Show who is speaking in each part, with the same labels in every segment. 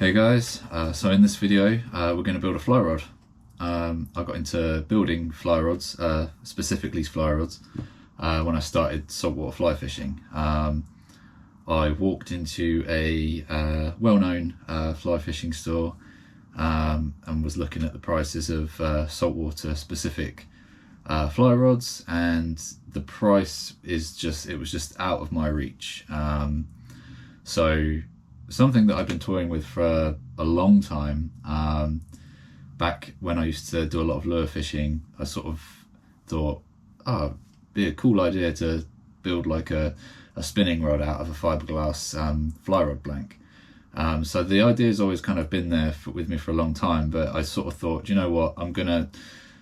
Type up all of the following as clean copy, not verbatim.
Speaker 1: Hey guys, so in this video we're going to build a fly rod. I got into building fly rods, specifically fly rods, when I started saltwater fly fishing. I walked into a well-known fly fishing store and was looking at the prices of saltwater specific fly rods, and the price is it was just out of my reach. So something that I've been toying with for a long time. Back when I used to do a lot of lure fishing, I sort of thought, oh, it'd be a cool idea to build like a spinning rod out of a fiberglass fly rod blank. So the idea's always kind of been there with me for a long time, but I sort of thought, you know what, I'm gonna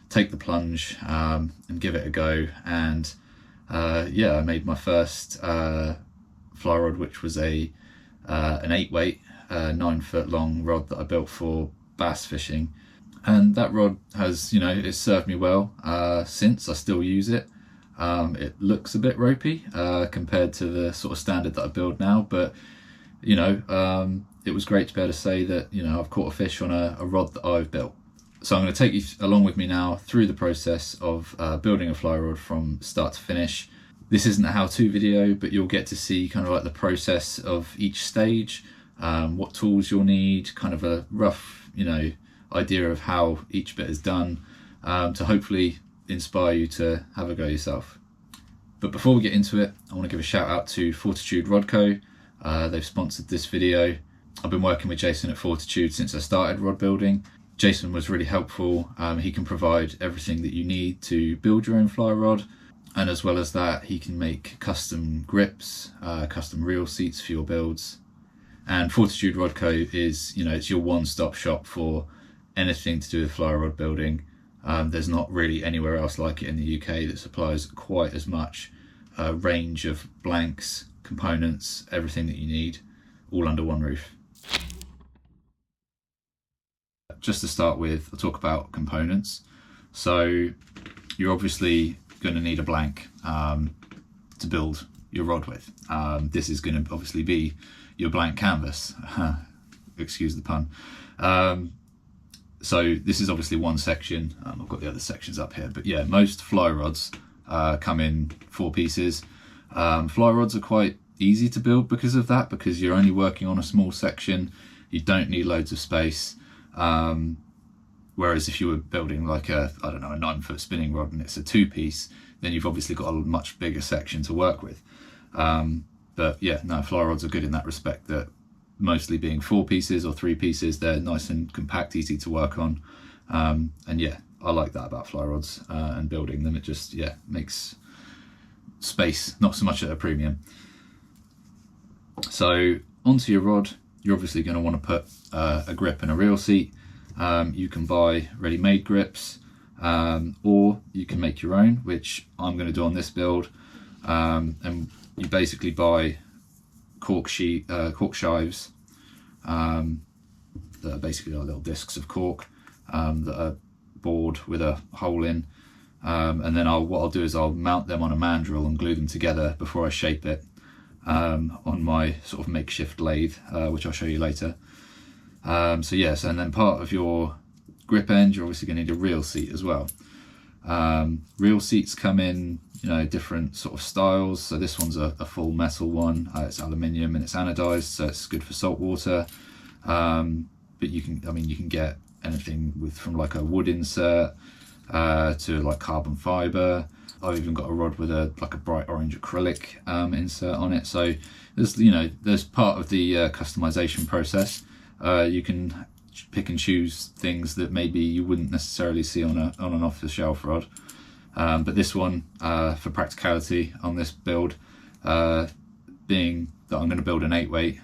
Speaker 1: take the plunge and give it a go. And yeah, I made my first fly rod, which was an 8-weight 9-foot long rod that I built for bass fishing, and that rod has, it's served me well since. I still use it. It looks a bit ropey compared to the sort of standard that I build now, but it was great to be able to say that I've caught a fish on a rod that I've built. So I'm going to take you along with me now through the process of building a fly rod from start to finish. This isn't a how-to video, but you'll get to see kind of like the process of each stage, what tools you'll need, kind of a rough, idea of how each bit is done, to hopefully inspire you to have a go yourself. But before we get into it, I want to give a shout out to Fortitude Rod Co. They've sponsored this video. I've been working with Jason at Fortitude since I started rod building. Jason was really helpful. He can provide everything that you need to build your own fly rod. And as well as that, he can make custom grips, custom reel seats for your builds. And Fortitude Rod Co. is, it's your one-stop shop for anything to do with fly rod building. There's not really anywhere else like it in the UK that supplies quite as much range of blanks, components, everything that you need, all under one roof. Just to start with, I'll talk about components. So you're obviously going to need a blank to build your rod with. This is going to obviously be your blank canvas. Excuse the pun. So this is obviously one section. I've got the other sections up here, but yeah, most fly rods come in 4 pieces. Fly rods are quite easy to build because of that, because you're only working on a small section. You don't need loads of space. Whereas if you were building like a 9-foot spinning rod and it's a 2-piece, then you've obviously got a much bigger section to work with. But yeah, no, fly rods are good in that respect, that mostly being 4 pieces or 3 pieces, they're nice and compact, easy to work on. And yeah, I like that about fly rods and building them. It just, makes space not so much at a premium. So onto your rod, you're obviously going to want to put a grip and a reel seat. You can buy ready-made grips, or you can make your own, which I'm going to do on this build. And you basically buy cork shives that are basically like little discs of cork that are bored with a hole in. And then what I'll do is I'll mount them on a mandrel and glue them together before I shape it on my sort of makeshift lathe, which I'll show you later. So yes, and then part of your grip end, you're obviously going to need a reel seat as well. Reel seats come in, different sort of styles. So this one's a full metal one. It's aluminium and it's anodized, so it's good for salt water. But you can get anything from like a wood insert to like carbon fiber. I've even got a rod with a bright orange acrylic insert on it. So there's part of the customization process. You can pick and choose things that maybe you wouldn't necessarily see on an off-the-shelf rod. But this one, for practicality on this build, being that I'm going to build an 8-weight,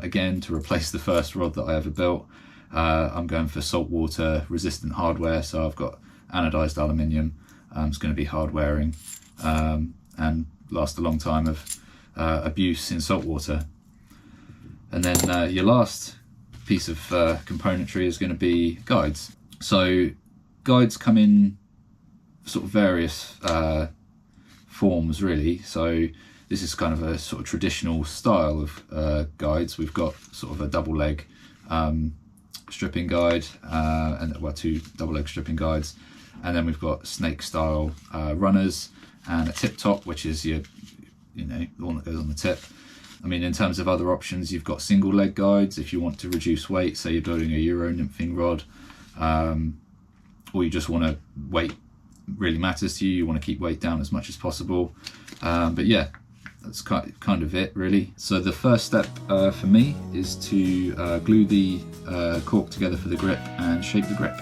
Speaker 1: again, to replace the first rod that I ever built, I'm going for saltwater resistant hardware. So I've got anodized aluminium. It's going to be hard wearing and last a long time of abuse in saltwater. And then your last piece of componentry is going to be guides. So guides come in sort of various forms really. So this is kind of a sort of traditional style of guides. We've got sort of a double leg stripping guide, and well, 2 double-leg stripping guides, and then we've got snake style runners and a tip top, which is your, the one that goes on the tip. I mean, in terms of other options, you've got single leg guides if you want to reduce weight, say you're building a Euro nymphing rod, or you just want to weight really matters to you, you want to keep weight down as much as possible. But yeah, that's kind of it really. So the first step for me is to glue the cork together for the grip and shape the grip.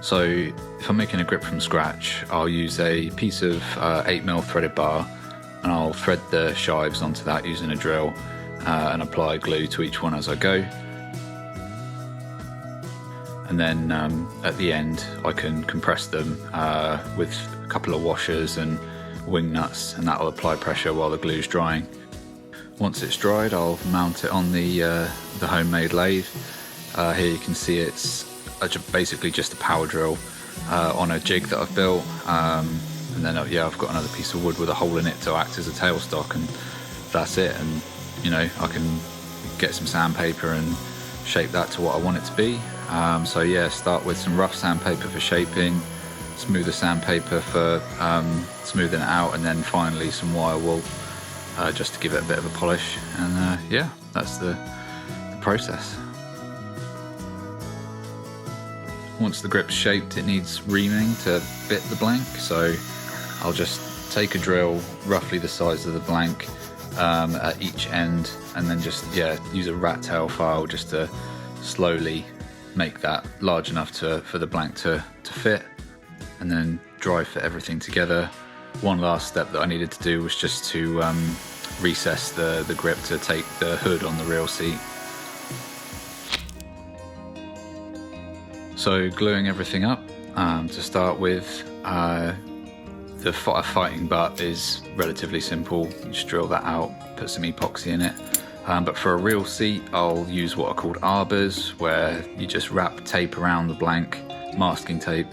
Speaker 1: So if I'm making a grip from scratch, I'll use a piece of 8mm threaded bar, and I'll thread the shives onto that using a drill and apply glue to each one as I go. And then at the end I can compress them with a couple of washers and wing nuts, and that will apply pressure while the glue's drying. Once it's dried, I'll mount it on the homemade lathe. Here you can see it's basically just a power drill on a jig that I've built, and then I've got another piece of wood with a hole in it to act as a tailstock, and that's it. And I can get some sandpaper and shape that to what I want it to be. So yeah, start with some rough sandpaper for shaping, smoother sandpaper for smoothing it out, and then finally some wire wool just to give it a bit of a polish. And yeah, that's the process. Once the grip's shaped, it needs reaming to fit the blank, so I'll just take a drill roughly the size of the blank at each end, and then just use a rat tail file just to slowly make that large enough for the blank to fit, and then dry fit everything together. One last step that I needed to do was just to recess the grip to take the hood on the reel seat. So gluing everything up, to start with, the fighting butt is relatively simple. You just drill that out, put some epoxy in it. But for a reel seat, I'll use what are called arbors, where you just wrap tape around the blank, masking tape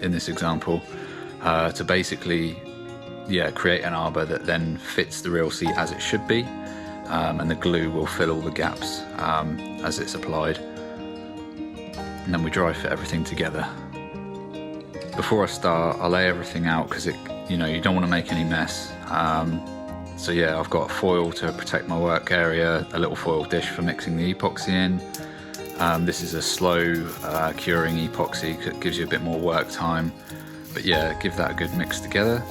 Speaker 1: in this example, to basically create an arbor that then fits the reel seat as it should be, and the glue will fill all the gaps as it's applied. And then we dry fit everything together. Before I start, I lay everything out because you don't want to make any mess. So yeah, I've got foil to protect my work area, a little foil dish for mixing the epoxy in. This is a slow curing epoxy, it gives you a bit more work time. But yeah, give that a good mix together.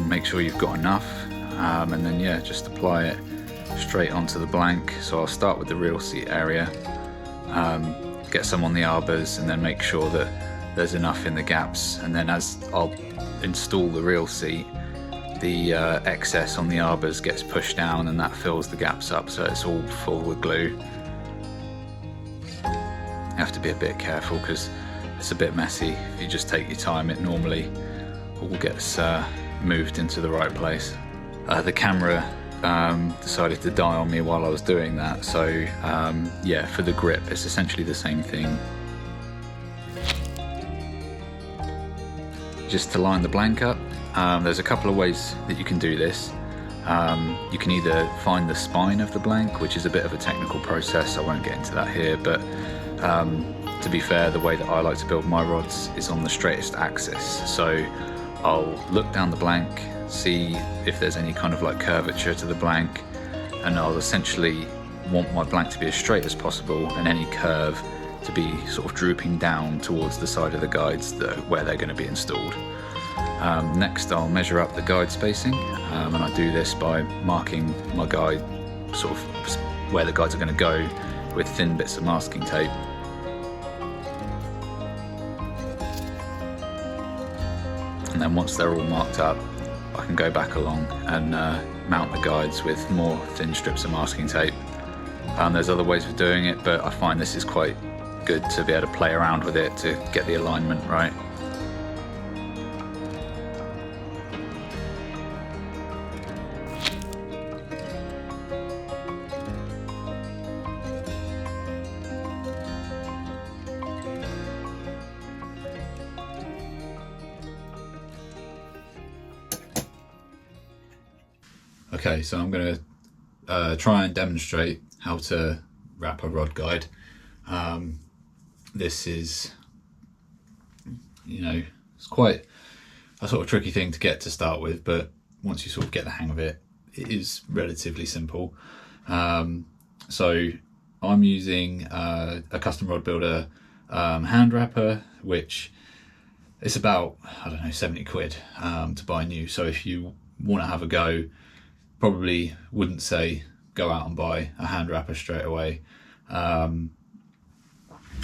Speaker 1: Make sure you've got enough, and then just apply it straight onto the blank. So I'll start with the reel seat area, get some on the arbors, and then make sure that there's enough in the gaps. And then as I'll install the reel seat, the excess on the arbors gets pushed down, and that fills the gaps up so it's all full with glue. You have to be a bit careful because it's a bit messy. If you just take your time, it normally all gets moved into the right place. The camera decided to die on me while I was doing that, so for the grip it's essentially the same thing. Just to line the blank up, there's a couple of ways that you can do this. You can either find the spine of the blank, which is a bit of a technical process, I won't get into that here, but to be fair, the way that I like to build my rods is on the straightest axis. So I'll look down the blank, see if there's any kind of like curvature to the blank, and I'll essentially want my blank to be as straight as possible and any curve to be sort of drooping down towards the side of the guides where they're going to be installed. Next I'll measure up the guide spacing, and I do this by marking my guide sort of where the guides are going to go with thin bits of masking tape. And then once they're all marked up, I can go back along and mount the guides with more thin strips of masking tape. There's other ways of doing it, but I find this is quite good to be able to play around with it to get the alignment right. Okay, so I'm going to try and demonstrate how to wrap a rod guide. This is, it's quite a sort of tricky thing to get to start with, but once you sort of get the hang of it, it is relatively simple. So I'm using a Custom Rod Builder hand wrapper, which is about, I don't know, 70 quid to buy new. So if you want to have a go, probably wouldn't say go out and buy a hand wrapper straight away.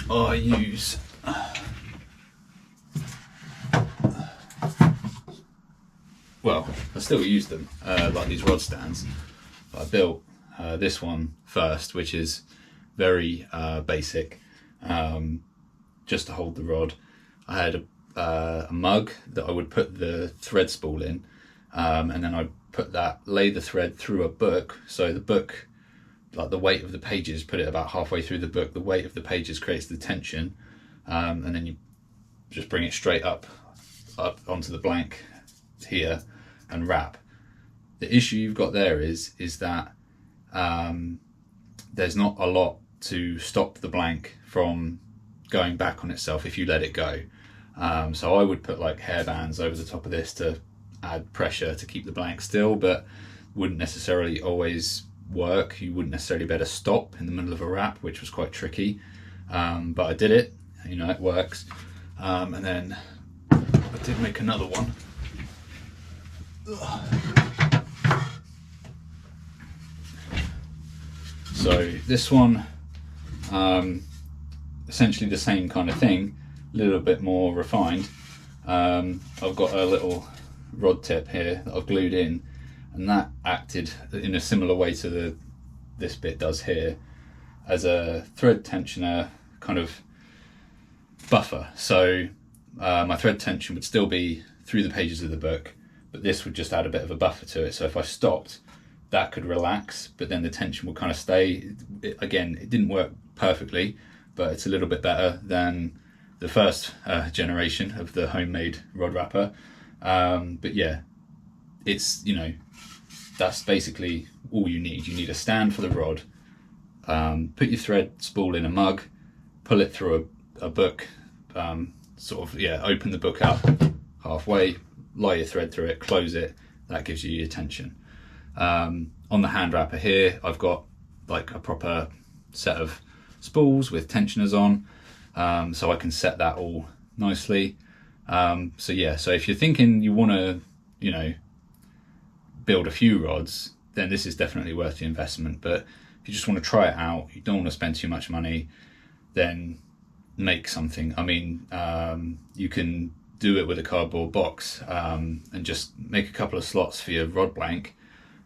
Speaker 1: I use well, I still use them, like these rod stands. I built this one first, which is very basic, just to hold the rod. I had a mug that I would put the thread spool in, and then I lay the thread through a book. So the book, like the weight of the pages, put it about halfway through the book. The weight of the pages creates the tension, and then you just bring it straight up onto the blank here and wrap. The issue you've got there is that there's not a lot to stop the blank from going back on itself if you let it go. So I would put like hairbands over the top of this to add pressure to keep the blank still, but wouldn't necessarily always work. You wouldn't necessarily be able to stop in the middle of a wrap, which was quite tricky, but I did it. It works. And then I did make another one. So this one, essentially the same kind of thing, a little bit more refined. I've got a little rod tip here that I've glued in, and that acted in a similar way to this bit does here, as a thread tensioner kind of buffer. So my thread tension would still be through the pages of the book, but this would just add a bit of a buffer to it. So if I stopped, that could relax, but then the tension will kind of stay. Again, it didn't work perfectly, but it's a little bit better than the first generation of the homemade rod wrapper. But yeah, it's, that's basically all you need. You need a stand for the rod, put your thread spool in a mug, pull it through a book, open the book up halfway, lie your thread through it, close it. That gives you your tension. On the hand wrapper here, I've got like a proper set of spools with tensioners on, so I can set that all nicely. So if you're thinking you want to, build a few rods, then this is definitely worth the investment. But if you just want to try it out, you don't want to spend too much money, then make something. You can do it with a cardboard box, and just make a couple of slots for your rod blank,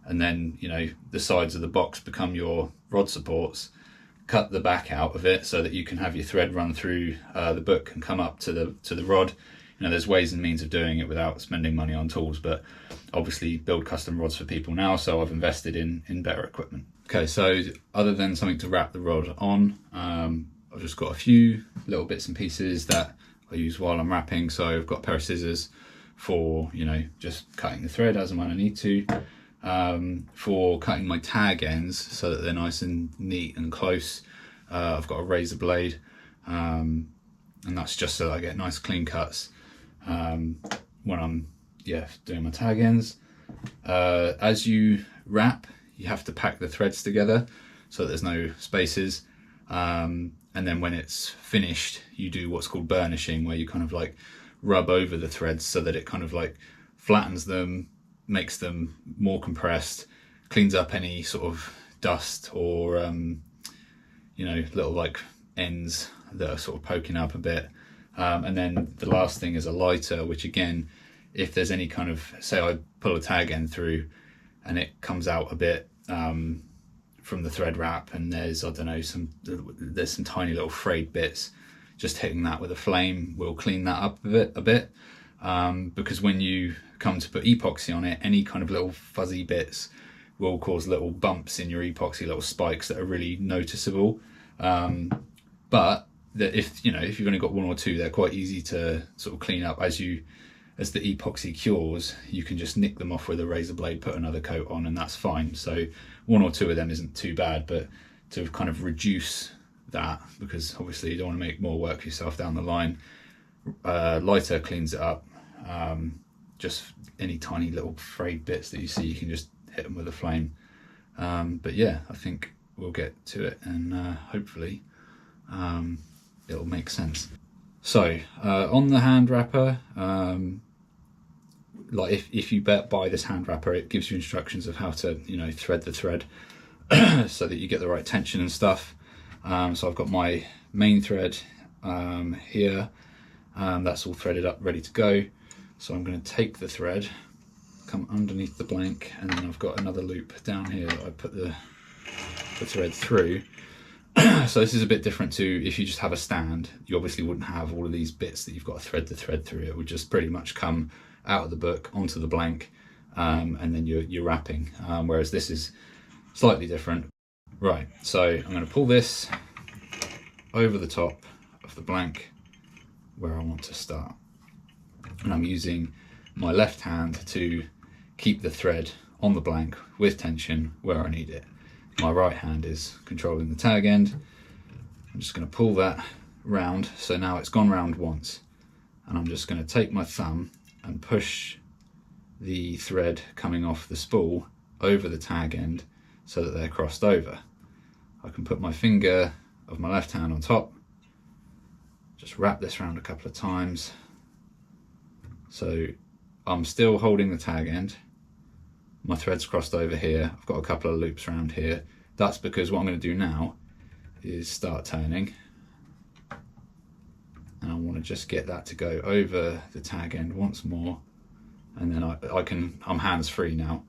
Speaker 1: and then the sides of the box become your rod supports. Cut the back out of it so that you can have your thread run through the book and come up to the rod. There's ways and means of doing it without spending money on tools, but obviously build custom rods for people now, so I've invested in better equipment. Okay, so other than something to wrap the rod on, I've just got a few little bits and pieces that I use while I'm wrapping. So I've got a pair of scissors for just cutting the thread as and when I need to, for cutting my tag ends so that they're nice and neat and close. I've got a razor blade, and that's just so that I get nice clean cuts when I'm doing my tag ends. As you wrap, you have to pack the threads together so that there's no spaces, and then when it's finished, you do what's called burnishing, where you kind of like rub over the threads so that it kind of like flattens them, makes them more compressed, cleans up any sort of dust or little like ends that are sort of poking up a bit. And then the last thing is a lighter, which again, if there's any kind of, say I pull a tag end through and it comes out a bit from the thread wrap, and there's, I don't know, there's some tiny little frayed bits, just hitting that with a flame will clean that up a bit. Because when you come to put epoxy on it, any kind of little fuzzy bits will cause little bumps in your epoxy, little spikes that are really noticeable. But if you've only got one or two, they're quite easy to sort of clean up. As the epoxy cures, you can just nick them off with a razor blade, put another coat on, and that's fine. So
Speaker 2: one or two of them isn't too bad, but to kind of reduce that, because obviously you don't want to make more work for yourself down the line, lighter cleans it up. Just any tiny little frayed bits that you see, you can just hit them with a flame. But yeah, I think we'll get to it, and hopefully it'll make sense. So on the hand wrapper, like if you buy this hand wrapper, it gives you instructions of how to, you know, thread the thread so that you get the right tension and stuff. So I've got my main thread here, that's all threaded up, ready to go. So I'm going to take the thread, come underneath the blank, and then I've got another loop down here that I put the thread through. So this is a bit different to if you just have a stand. You obviously wouldn't have all of these bits that you've got to thread the thread through. It would just pretty much come out of the book onto the blank, and then you're wrapping. Whereas this is slightly different. Right, so I'm going to pull this over the top of the blank where I want to start. And I'm using my left hand to keep the thread on the blank with tension where I need it. My right hand is controlling the tag end. I'm just going to pull that round, so now it's gone round once, and I'm just going to take my thumb and push the thread coming off the spool over the tag end so that they're crossed over. I can put my finger of my left hand on top, just wrap this around a couple of times. So I'm still holding the tag end, my thread's crossed over here, I've got a couple of loops around here. That's because what I'm going to do now is start turning, and I want to just get that to go over the tag end once more, and then I'm hands free now.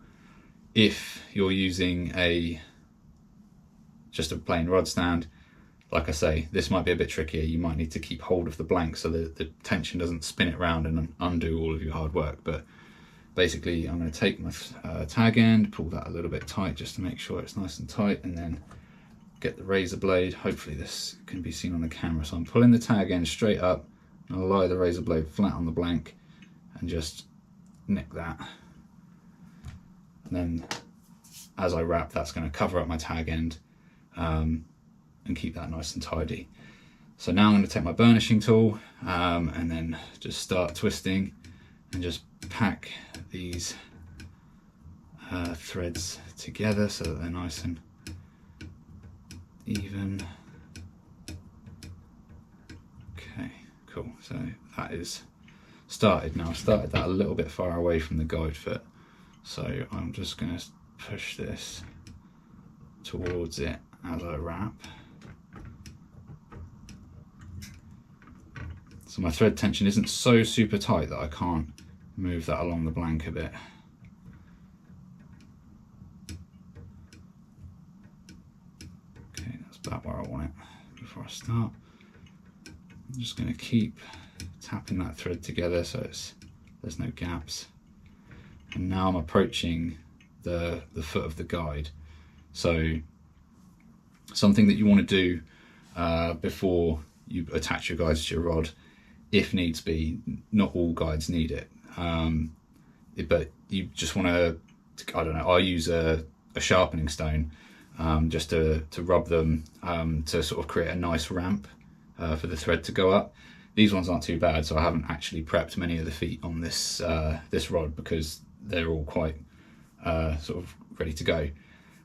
Speaker 2: If you're using just a plain rod stand, like I say, this might be a bit trickier. You might need to keep hold of the blank so that the tension doesn't spin it round and undo all of your hard work. But basically, I'm going to take my tag end, pull that a little bit tight just to make sure it's nice and tight, and then get the razor blade. Hopefully this can be seen on the camera. So I'm pulling the tag end straight up, and I'll lie the razor blade flat on the blank and just nick that. And then as I wrap, that's going to cover up my tag end and keep that nice and tidy. So now I'm going to take my burnishing tool and then just start twisting and just pack these threads together so that they're nice and even. Okay, cool. So that is started now. I've started that a little bit far away from the guide foot, so I'm just going to push this towards it as I wrap. So my thread tension isn't so super tight that I can't move that along the blank a bit. Okay, that's about where I want it before I start. I'm just going to keep tapping that thread together so there's no gaps. And now I'm approaching the foot of the guide. So something that you want to do before you attach your guides to your rod, if needs be, not all guides need it, but you just want to, I don't know, I use a sharpening stone just to rub them to sort of create a nice ramp for the thread to go up. These ones aren't too bad, so I haven't actually prepped many of the feet on this this rod because they're all quite sort of ready to go.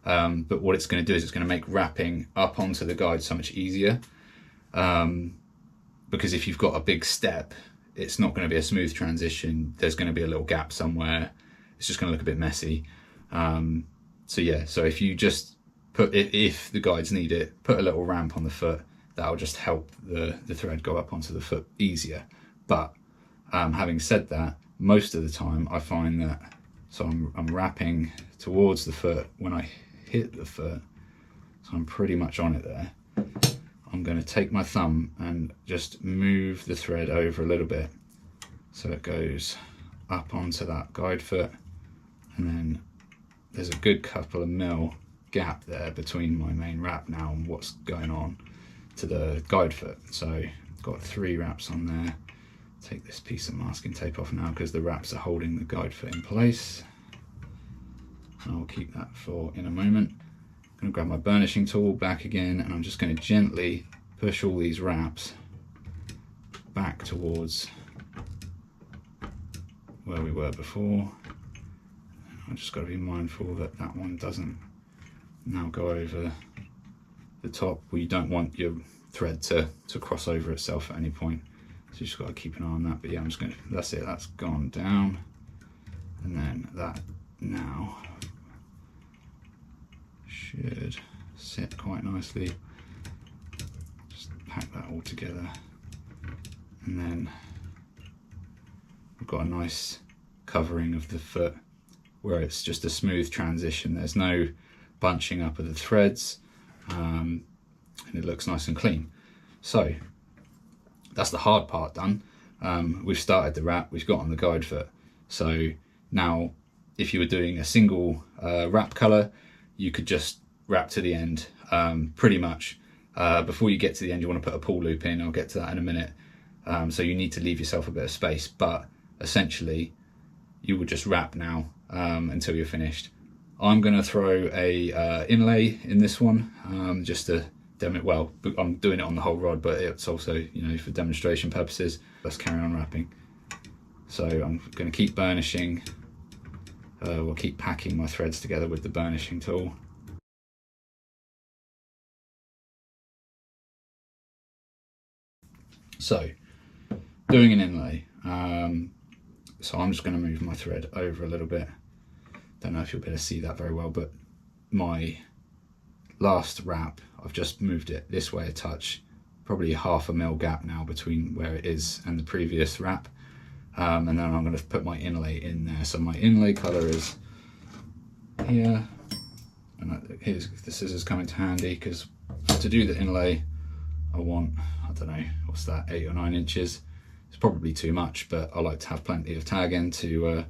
Speaker 2: But what it's going to do is it's going to make wrapping up onto the guide so much easier. Because if you've got a big step, it's not going to be a smooth transition. There's going to be a little gap somewhere. It's just going to look a bit messy. So yeah, so if you just put, if the guides need it, put a little ramp on the foot, that'll just help the thread go up onto the foot easier. But having said that, most of the time I find that, so I'm wrapping towards the foot when I hit the foot, so I'm pretty much on it there. I'm going to take my thumb and just move the thread over a little bit so it goes up onto that guide foot, and then there's a good couple of mil gap there between my main wrap now and what's going on to the guide foot. So I've got 3 wraps on there. Take this piece of masking tape off now because the wraps are holding the guide foot in place. and I'll keep that for in a moment. I'm going to grab my burnishing tool back again, and I'm just going to gently push all these wraps back towards where we were before. I've just got to be mindful that that one doesn't now go over the top. Well, you don't want your thread to cross over itself at any point, so you just got to keep an eye on that. But yeah, I'm just going to, that's it, that's gone down, and then that now should sit quite nicely. Just pack that all together, and then we've got a nice covering of the foot where it's just a smooth transition. There's no bunching up of the threads, and it looks nice and clean. So that's the hard part done. We've started the wrap, we've got on the guide foot. So now if you were doing a single wrap colour, you could just wrap to the end pretty much. Before you get to the end, you want to put a pull loop in. I'll get to that in a minute. So you need to leave yourself a bit of space, but essentially you would just wrap now until you're finished. I'm going to throw a inlay in this one just to demonstrate. Well, I'm doing it on the whole rod, but it's also, you know, for demonstration purposes. Let's carry on wrapping. So I'm going to keep burnishing. We'll keep packing my threads together with the burnishing tool. So, doing an inlay. So I'm just going to move my thread over a little bit. Don't know if you'll be able to see that very well, but my last wrap, I've just moved it this way a touch, probably 1/2 mil gap now between where it is and the previous wrap. And then I'm going to put my inlay in there. So my inlay colour is here, and here's the scissors coming to handy, because to do the inlay I want, I don't know, what's that, 8 or 9 inches. It's probably too much, but I like to have plenty of tag end to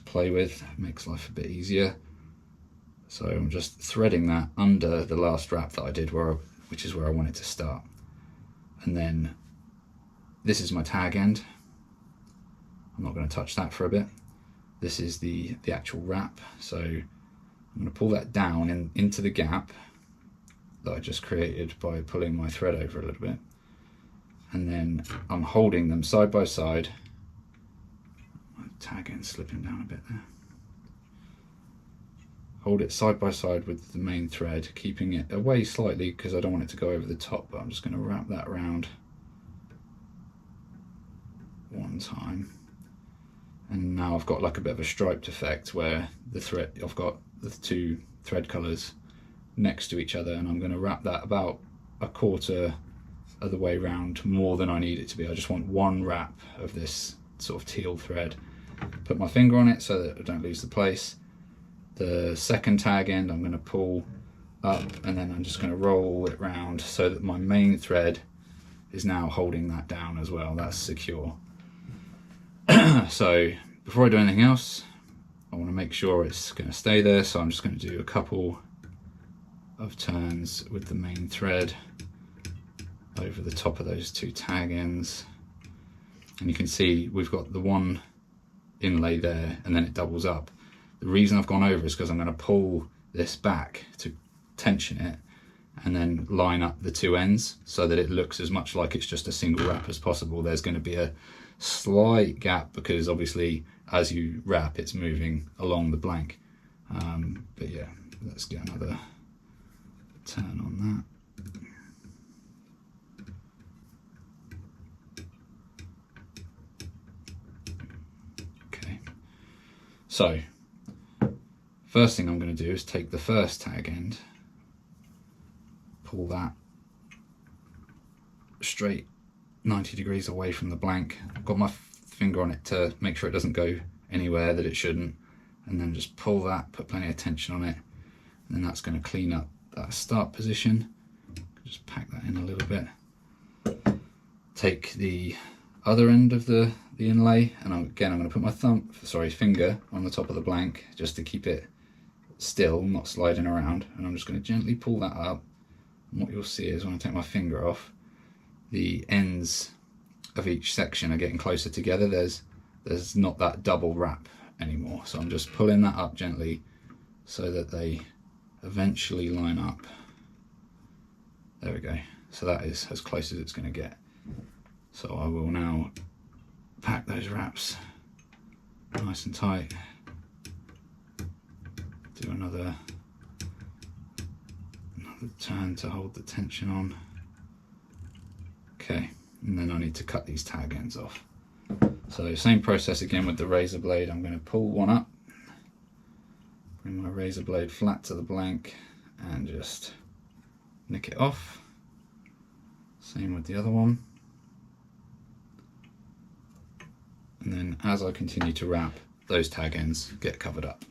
Speaker 2: play with. It makes life a bit easier. So I'm just threading that under the last wrap that I did, which is where I want it to start. And then this is my tag end. I'm not going to touch that for a bit. This is the actual wrap. So I'm going to pull that down into the gap that I just created by pulling my thread over a little bit. And then I'm holding them side by side. My tag end slipping down a bit there. Hold it side by side with the main thread, keeping it away slightly because I don't want it to go over the top, but I'm just going to wrap that around one time. And now I've got like a bit of a striped effect where the thread, I've got the 2 thread colours next to each other, and I'm going to wrap that about 1/4 of the way round, more than I need it to be. I just want one wrap of this sort of teal thread. Put my finger on it so that I don't lose the place. The second tag end I'm going to pull up, and then I'm just going to roll it round so that my main thread is now holding that down as well. That's secure. So before I do anything else, I want to make sure it's going to stay there, so I'm just going to do a couple of turns with the main thread over the top of those 2 tag ends, and you can see we've got the one inlay there and then it doubles up. The reason I've gone over is because I'm going to pull this back to tension it and then line up the 2 ends so that it looks as much like it's just a single wrap as possible. There's going to be a slight gap because obviously as you wrap it's moving along the blank, but yeah, let's get another turn on that. Okay, so first thing I'm going to do is take the first tag end, pull that straight 90 degrees away from the blank. I've got my finger on it to make sure it doesn't go anywhere that it shouldn't, and then just pull that, put plenty of tension on it, and then that's going to clean up that start position. Just pack that in a little bit. Take the other end of the inlay, and I'm going to put my finger on the top of the blank just to keep it still, not sliding around, and I'm just going to gently pull that up. And what you'll see is when I take my finger off, the ends of each section are getting closer together. There's not that double wrap anymore, so I'm just pulling that up gently so that they eventually line up. There we go. So that is as close as it's going to get. So I will now pack those wraps nice and tight. Do another turn to hold the tension on. Okay, and then I need to cut these tag ends off. So same process again with the razor blade. I'm going to pull one up, bring my razor blade flat to the blank and just nick it off. Same with the other one. And then as I continue to wrap, those tag ends get covered up.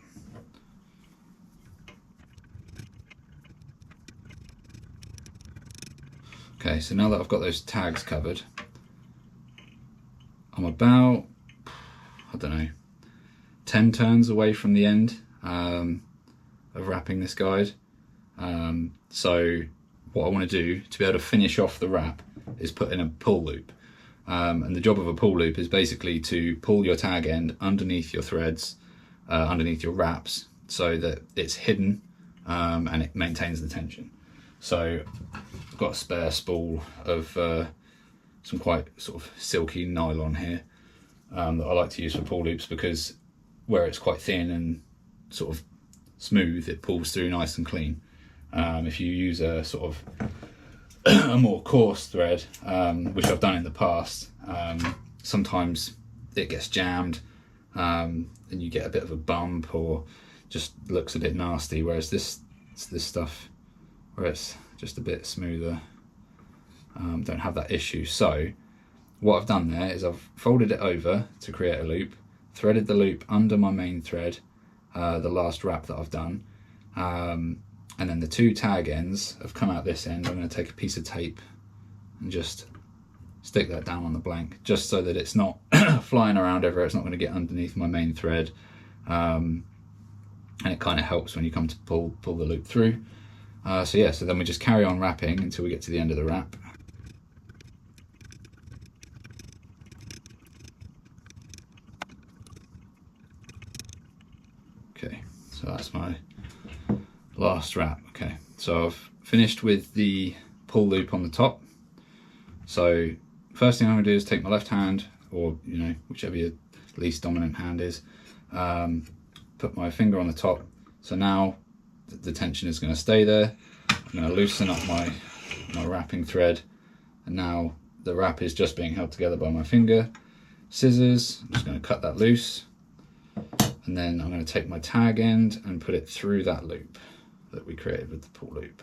Speaker 2: Okay, so now that I've got those tags covered, I'm about, I don't know, 10 turns away from the end of wrapping this guide. So what I want to do to be able to finish off the wrap is put in a pull loop. And the job of a pull loop is basically to pull your tag end underneath your threads, underneath your wraps, so that it's hidden and it maintains the tension. So I've got a spare spool of some quite sort of silky nylon here that I like to use for pull loops, because where it's quite thin and sort of smooth, it pulls through nice and clean. If you use a sort of a more coarse thread, which I've done in the past, sometimes it gets jammed and you get a bit of a bump or just looks a bit nasty, whereas this stuff, where it's just a bit smoother, don't have that issue. So what I've done there is I've folded it over to create a loop, threaded the loop under my main thread, the last wrap that I've done, and then the two tag ends have come out this end. I'm going to take a piece of tape and just stick that down on the blank, just so that it's not flying around everywhere, it's not going to get underneath my main thread, and it kind of helps when you come to pull the loop through. So yeah, so then we just carry on wrapping until we get to the end of the wrap. Okay, so that's my last wrap. Okay, so I've finished with the pull loop on the top. So first thing I'm going to do is take my left hand, or whichever your least dominant hand is, put my finger on the top. So now the tension is going to stay there. I'm going to loosen up my wrapping thread, and now the wrap is just being held together by my finger. Scissors, I'm just going to cut that loose, and then I'm going to take my tag end and put it through that loop that we created with the pull loop.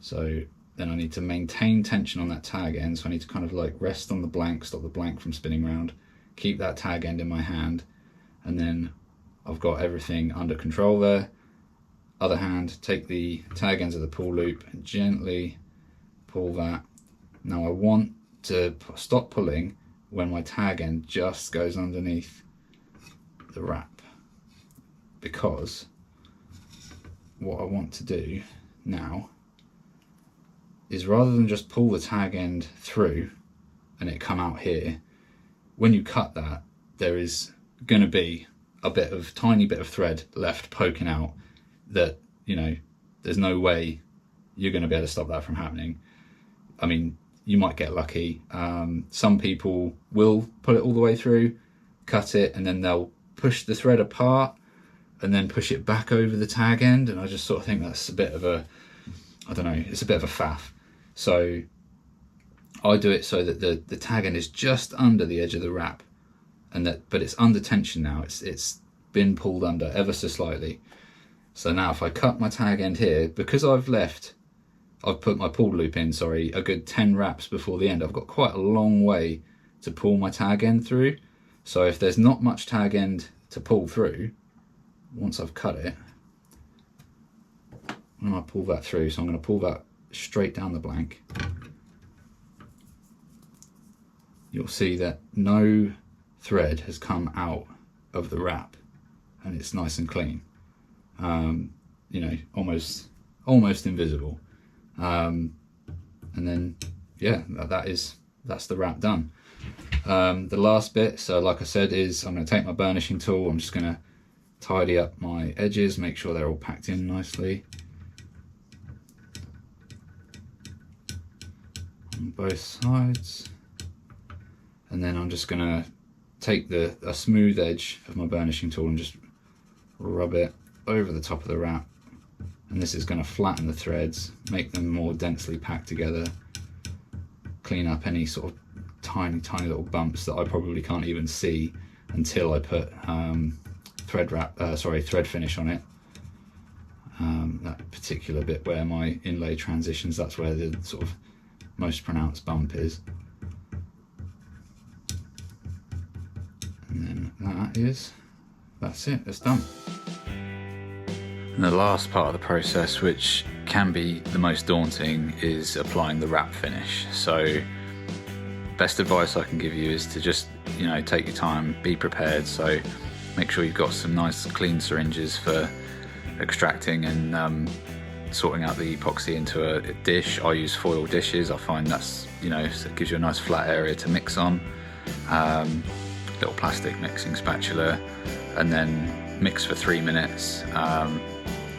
Speaker 2: So then I need to maintain tension on that tag end, so I need to kind of like rest on the blank, stop the blank from spinning around, keep that tag end in my hand, and then I've got everything under control there. Other hand, take the tag ends of the pull loop and gently pull that. Now I want to stop pulling when my tag end just goes underneath the wrap, because what I want to do now is, rather than just pull the tag end through and it come out here, when you cut that, there is going to be a tiny bit of thread left poking out that, there's no way you're going to be able to stop that from happening. I mean, you might get lucky. Some people will pull it all the way through, cut it, and then they'll push the thread apart and then push it back over the tag end. And I just sort of think that's a bit of a, I don't know, it's a bit of a faff. So I do it so that the tag end is just under the edge of the wrap, but it's under tension now. It's been pulled under ever so slightly. So now if I cut my tag end here, because I've put my pull loop in, a good 10 wraps before the end, I've got quite a long way to pull my tag end through. So if there's not much tag end to pull through, once I've cut it, and I pull that through, so I'm going to pull that straight down the blank, you'll see that no thread has come out of the wrap and it's nice and clean. Almost invisible. And then yeah, that's the wrap done. The last bit, so like I said, is I'm going to take my burnishing tool, I'm just going to tidy up my edges, make sure they're all packed in nicely on both sides. And then I'm just gonna take a smooth edge of my burnishing tool and just rub it over the top of the wrap. And this is gonna flatten the threads, make them more densely packed together, clean up any sort of tiny little bumps that I probably can't even see until I put thread finish on it. That particular bit where my inlay transitions, that's where the sort of most pronounced bump is. And then that's it, it's done. And the last part of the process, which can be the most daunting, is applying the wrap finish. So best advice I can give you is to just, take your time, be prepared. So make sure you've got some nice clean syringes for extracting and sorting out the epoxy into a dish. I use foil dishes. I find that's, it gives you a nice flat area to mix on. Little plastic mixing spatula, and then mix for 3 minutes.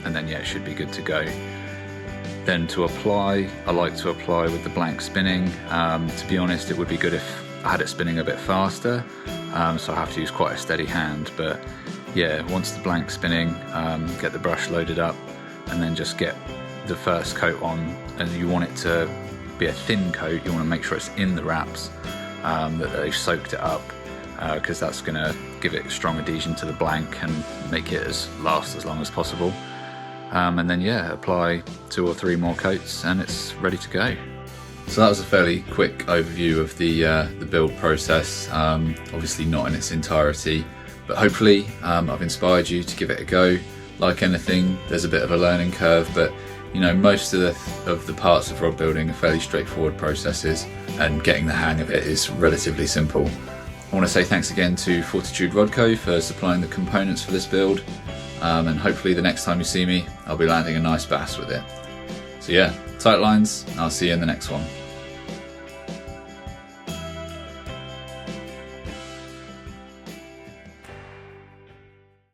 Speaker 2: And then it should be good to go. Then to apply, I like to apply with the blank spinning. To be honest, it would be good if I had it spinning a bit faster, so I have to use quite a steady hand. But once the blank spinning, get the brush loaded up and then just get the first coat on. And you want it to be a thin coat, you want to make sure it's in the wraps, that they've soaked it up, because that's going to give it strong adhesion to the blank and make it last as long as possible. And then apply 2 or 3 more coats and it's ready to go. So that was a fairly quick overview of the build process, obviously not in its entirety, but hopefully I've inspired you to give it a go. Like anything, there's a bit of a learning curve, but most of the parts of rod building are fairly straightforward processes, and getting the hang of it is relatively simple. I want to say thanks again to Fortitude Rod Co for supplying the components for this build, and hopefully the next time you see me, I'll be landing a nice bass with it. So tight lines, I'll see you in the next one.